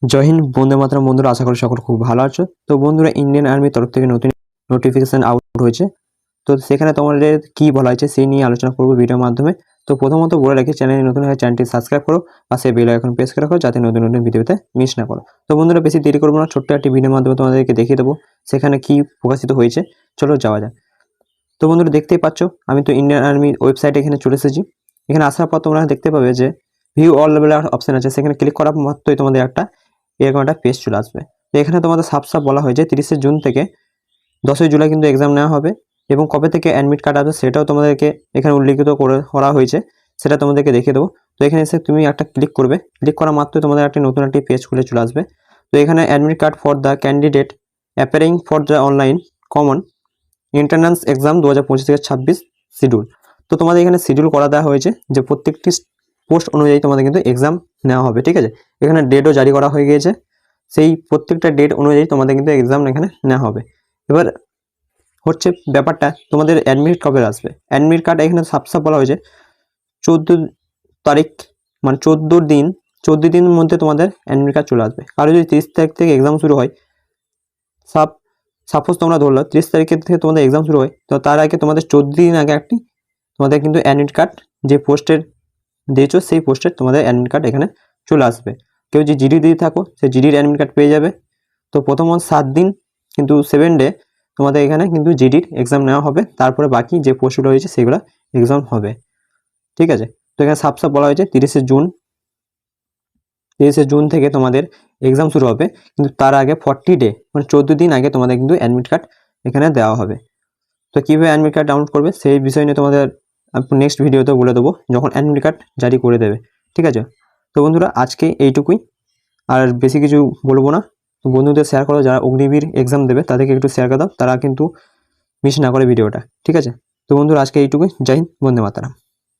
জয় হিন্দ, বন্দে মাতরম। বন্ধুরা, আশা করি সকল খুব ভালো আছো। তো বন্ধুরা, ইন্ডিয়ান আর্মির তরফ থেকে নতুন নোটিফিকেশন আউট হয়েছে। তো সেখানে তোমাদের কি বলা হয়েছে সেই নিয়ে আলোচনা করবো ভিডিওর মাধ্যমে। তো প্রথমত বলে রাখি, চ্যানেলে নতুন হয়ে চ্যানেলটি সাবস্ক্রাইব করো, পাশে বেল আইকন প্রেস করে রাখো যাতে নতুন নতুন ভিডিওতে মিস না করো। তো বন্ধুরা, বেশি দেরি করবো না, ছোট্ট একটি ভিডিওর মাধ্যমে তোমাদেরকে দেখিয়ে দেবো সেখানে কি প্রকাশিত হয়েছে। চলো যাওয়া যাক। তো বন্ধুরা, দেখতেই পাচ্ছ আমি তো ইন্ডিয়ান আর্মির ওয়েবসাইটে এখানে চলে এসেছি। এখানে আসার পর তোমরা দেখতে পাবে যে ভিউ অল লেভেল অপশন আছে, সেখানে ক্লিক করার মাত্রই তোমাদের এরকম একটা পেজ চলে আসবে। তো এখানে তোমাদের সাফ বলা হয়েছে 30শে জুন থেকে 10ই জুলাই কিন্তু এক্সাম নেওয়া হবে, এবং কবে থেকে অ্যাডমিট কার্ড আসবে সেটাও তোমাদেরকে এখানে উল্লেখিত করা হয়েছে, সেটা তোমাদেরকে দেখিয়ে দেবো। তো এখানে এসে তুমি একটা ক্লিক করবে, ক্লিক করা মাত্রই তোমাদের নতুন একটি পেজ খুলে চলে আসবে। তো এখানে admit card for the candidate appearing for the online common entrance exam 2025 থেকে 26 শিডিউল। তো তোমাদের এখানে শিডিউল করা দেওয়া হয়েছে যে প্রত্যেকটি পোস্ট অনুযায়ী তোমাদের কিন্তু এক্সাম নেওয়া হবে, ঠিক আছে। এখানে ডেটও জারি করা হয়ে গিয়েছে, সেই প্রত্যেকটা ডেট অনুযায়ী তোমাদের কিন্তু এক্সাম এখানে নেওয়া হবে। এবার হচ্ছে ব্যাপারটা, তোমাদের অ্যাডমিট কবে আসবে। অ্যাডমিট কার্ড এখানে সাফ বলা হয়েছে 14 তারিখ, মানে 14 দিনের মধ্যে তোমাদের অ্যাডমিট কার্ড চলে আসবে। আর যদি 30 তারিখ থেকে এক্সাম শুরু হয়, সাপোজ তোমরা ধরলো 30 তারিখের থেকে তোমাদের এক্সাম শুরু হয়, তো তার আগে তোমাদের 14 দিন আগে তোমাদের কিন্তু অ্যাডমিট কার্ড যে পোস্টের দিয়েছো সেই পোস্টের তোমাদের অ্যাডমিট কার্ড এখানে চলে আসবে। কেউ যে জিডি দিয়ে থাকো সেই জিডির অ্যাডমিট কার্ড পেয়ে যাবে। তো প্রথম 7 দিন কিন্তু 7 ডে তোমাদের এখানে কিন্তু জিডির এক্সাম নেওয়া হবে, তারপরে বাকি যে পোস্টগুলো হয়েছে সেগুলো এক্সাম হবে, ঠিক আছে। তো এখানে সাফ বলা হয়েছে 30শে জুন থেকে তোমাদের এক্সাম শুরু হবে, কিন্তু তার আগে 40 ডে মানে 14 দিন আগে তোমাদের কিন্তু অ্যাডমিট কার্ড এখানে দেওয়া হবে। তো কীভাবে অ্যাডমিট কার্ড ডাউনলোড করবে সেই বিষয় নিয়ে তোমাদের নেক্সট ভিডিওতে বলে দেবো, যখন অ্যাডমিট কার্ড জারি করে দেবে, ঠিক আছে। তো বন্ধুরা, আজকে এইটুকুই, আর বেশি কিছু বলবো না। তো বন্ধুদের শেয়ার করো, যারা অগ্নিবীর এক্সাম দেবে তাদেরকে একটু শেয়ার করে দাও, তারা কিন্তু মিস না করে ভিডিওটা, ঠিক আছে। তো বন্ধুরা, আজকে এইটুকুই। জয় হিন্দ, বন্দে মাতরম।